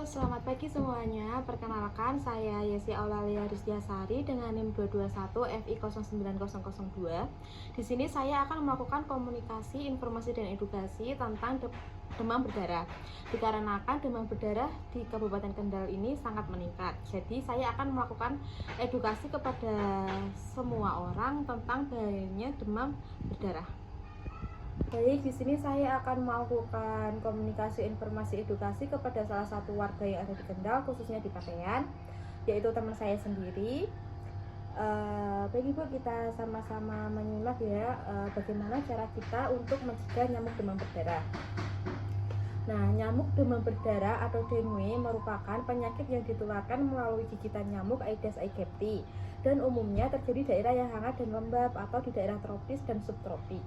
Selamat pagi semuanya. Perkenalkan, saya Yesi Aulalia Rizkyasari dengan NIM 221 FI09002. Di sini saya akan melakukan komunikasi, informasi, dan edukasi tentang demam berdarah. Dikarenakan demam berdarah di Kabupaten Kendal ini sangat meningkat. Jadi saya akan melakukan edukasi kepada semua orang tentang bahayanya demam berdarah. Baik, di sini saya akan melakukan komunikasi, informasi, edukasi kepada salah satu warga yang ada di Kendal, khususnya di Patean, yaitu teman saya sendiri. Baik Ibu, kita sama-sama menyimak ya, bagaimana cara kita untuk mencegah nyamuk demam berdarah. Nah, nyamuk demam berdarah atau dengue merupakan penyakit yang ditularkan melalui gigitan nyamuk Aedes aegypti dan umumnya terjadi di daerah yang hangat dan lembab atau di daerah tropis dan subtropis.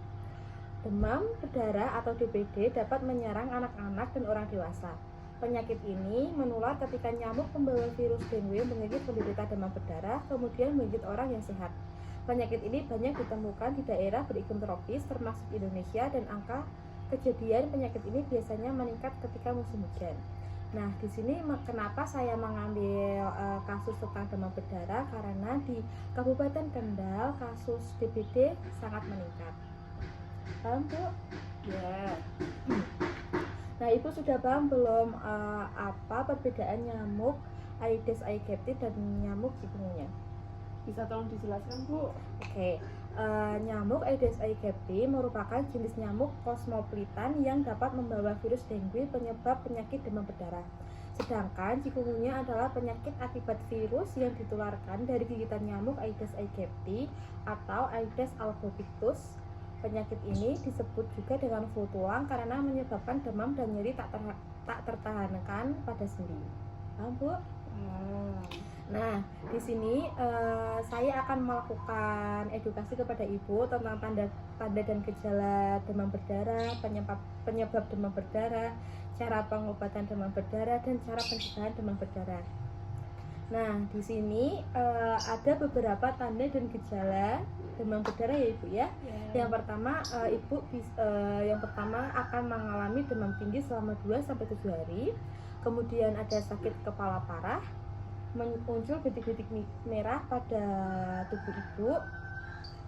Demam berdarah atau DBD dapat menyerang anak-anak dan orang dewasa. Penyakit ini menular ketika nyamuk pembawa virus dengue menggigit penderita demam berdarah, kemudian menggigit orang yang sehat. Penyakit ini banyak ditemukan di daerah beriklim tropis termasuk Indonesia dan angka kejadian penyakit ini biasanya meningkat ketika musim hujan. Nah, di sini kenapa saya mengambil kasus tentang demam berdarah, karena di Kabupaten Kendal kasus DBD sangat meningkat. Paham Bu? Ya. Nah, Ibu sudah paham belum apa perbedaan nyamuk Aedes aegypti dan nyamuk chikungunya? Bisa tolong dijelaskan Bu? Oke. Nyamuk Aedes aegypti merupakan jenis nyamuk kosmopolitan yang dapat membawa virus dengue penyebab penyakit demam berdarah. Sedangkan chikungunya adalah penyakit akibat virus yang ditularkan dari gigitan nyamuk Aedes aegypti atau Aedes albopictus. Penyakit ini disebut juga dengan flu tulang karena menyebabkan demam dan nyeri tak tertahankan pada sendi. Paham Bu? Nah, di sini saya akan melakukan edukasi kepada Ibu tentang tanda dan gejala demam berdarah, penyebab demam berdarah, cara pengobatan demam berdarah, dan cara pencegahan demam berdarah. Nah, di sini ada beberapa tanda dan gejala demam berdarah ya Ibu ya. Yang pertama, yang pertama akan mengalami demam tinggi selama 2-7 hari. Kemudian ada sakit kepala parah, muncul bintik-bintik merah pada tubuh Ibu.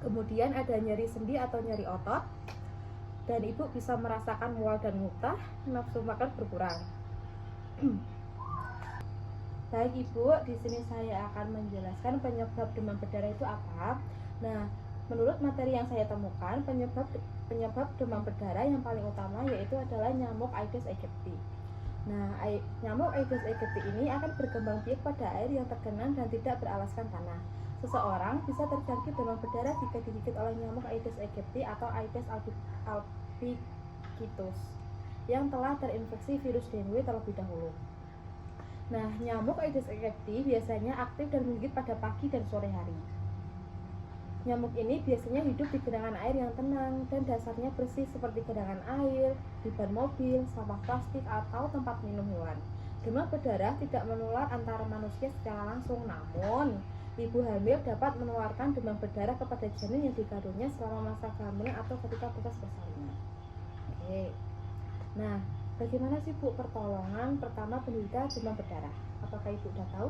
Kemudian ada nyeri sendi atau nyeri otot. Dan Ibu bisa merasakan mual dan muntah, nafsu makan berkurang. Baik Ibu, di sini saya akan menjelaskan penyebab demam berdarah itu apa. Nah, menurut materi yang saya temukan, penyebab demam berdarah yang paling utama yaitu adalah nyamuk Aedes aegypti. Nah, nyamuk Aedes aegypti ini akan berkembang biak pada air yang tergenang dan tidak beralaskan tanah. Seseorang bisa terjangkit demam berdarah jika digigit oleh nyamuk Aedes aegypti atau Aedes albopictus yang telah terinfeksi virus dengue terlebih dahulu. Nah, nyamuk Aedes aegypti biasanya aktif dan menggigit pada pagi dan sore hari. Nyamuk ini biasanya hidup di genangan air yang tenang dan dasarnya bersih seperti genangan air, di ban mobil, sampah plastik, atau tempat minum hewan. Demam berdarah tidak menular antara manusia secara langsung, namun ibu hamil dapat menularkan demam berdarah kepada janin yang dikandungnya selama masa kehamilan atau ketika proses persalinan. Oke. Nah, bagaimana sih Bu pertolongan pertama penderita demam berdarah? Apakah Ibu sudah tahu?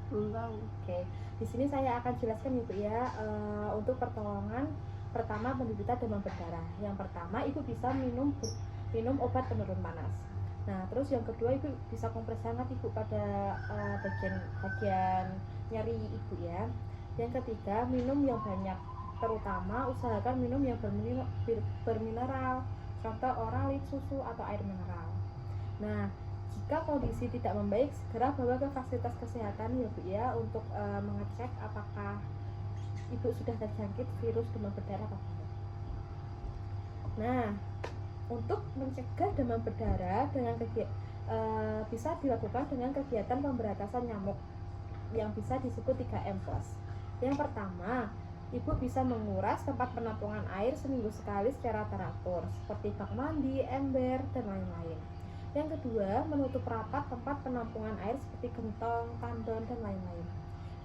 Belum tahu. Oke, di sini saya akan jelaskan Ibu ya, untuk pertolongan pertama penderita demam berdarah. Yang pertama, Ibu bisa minum obat penurun panas. Nah, terus yang kedua, Ibu bisa kompres hangat Ibu pada bagian nyeri Ibu ya. Yang ketiga, minum yang banyak, terutama usahakan minum yang bermineral. Contoh oralit, susu, atau air mineral. Nah, jika kondisi tidak membaik, segera bawa ke fasilitas kesehatan ya Bu ya untuk mengecek apakah Ibu sudah terjangkit virus demam berdarah atau tidak. Nah, untuk mencegah demam berdarah bisa dilakukan dengan kegiatan pemberantasan nyamuk yang bisa disebut 3M+. Yang pertama, Ibu bisa menguras tempat penampungan air seminggu sekali secara teratur, seperti bak mandi, ember, dan lain-lain. Yang kedua, menutup rapat tempat penampungan air seperti gentong, tandon, dan lain-lain.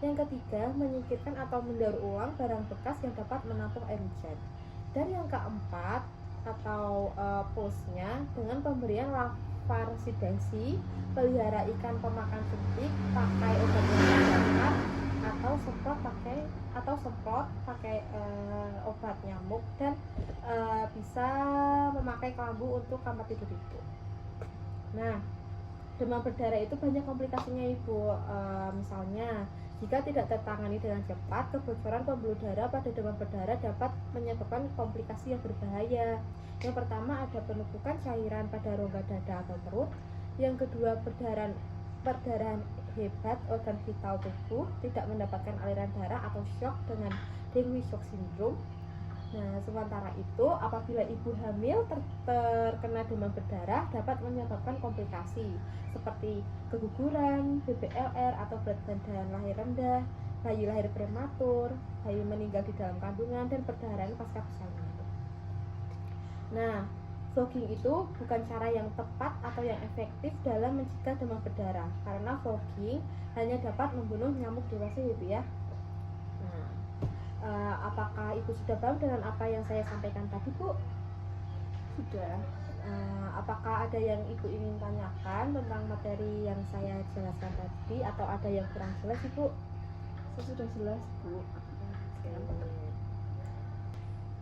Yang ketiga, menyingkirkan atau mendaur ulang barang bekas yang dapat menampung air hujan. Dan yang keempat, atau plusnya, dengan pemberian varsidasi, pelihara ikan pemakan suntik, pakai obat nyamuk, atau semprot pakai obat nyamuk, dan bisa memakai kelambu untuk kamar tidur ibu. Nah, demam berdarah itu banyak komplikasinya ibu. Misalnya jika tidak tertangani dengan cepat, kebocoran pembuluh darah pada demam berdarah dapat menyebabkan komplikasi yang berbahaya. Yang pertama ada penumpukan cairan pada rongga dada atau perut. Yang kedua perdarahan hebat organ vital tubuh, tidak mendapatkan aliran darah atau shock dengan Dengue shock syndrome. Nah, sementara itu apabila ibu hamil terkena demam berdarah dapat menyebabkan komplikasi seperti keguguran, BBLR atau berat badan lahir rendah, bayi lahir prematur, bayi meninggal di dalam kandungan, dan perdarahan pasca persalinan. Nah, fogging itu bukan cara yang tepat atau yang efektif dalam mencegah demam berdarah, karena fogging hanya dapat membunuh nyamuk dewasa ibu ya. Nah, apakah ibu sudah paham dengan apa yang saya sampaikan tadi bu? Sudah. Apakah ada yang ibu ingin tanyakan tentang materi yang saya jelaskan tadi, atau ada yang kurang jelas ibu? Saya sudah jelas bu.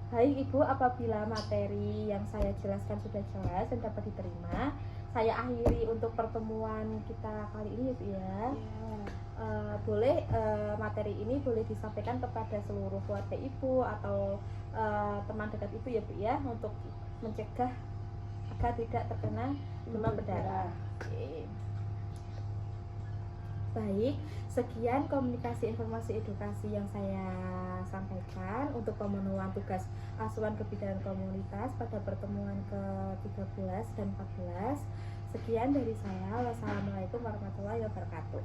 Baik ibu, apabila materi yang saya jelaskan sudah jelas dan dapat diterima, saya akhiri untuk pertemuan kita kali ini ibu ya. Boleh materi ini boleh disampaikan kepada seluruh keluarga ibu atau teman dekat ibu ya bu ya, untuk mencegah agar tidak terkena demam berdarah. Oke. Baik, sekian komunikasi informasi edukasi yang saya sampaikan untuk pemenuhan tugas asuhan kebidanan komunitas pada pertemuan ke-13 dan 14. Sekian dari saya. Wassalamualaikum warahmatullahi wabarakatuh.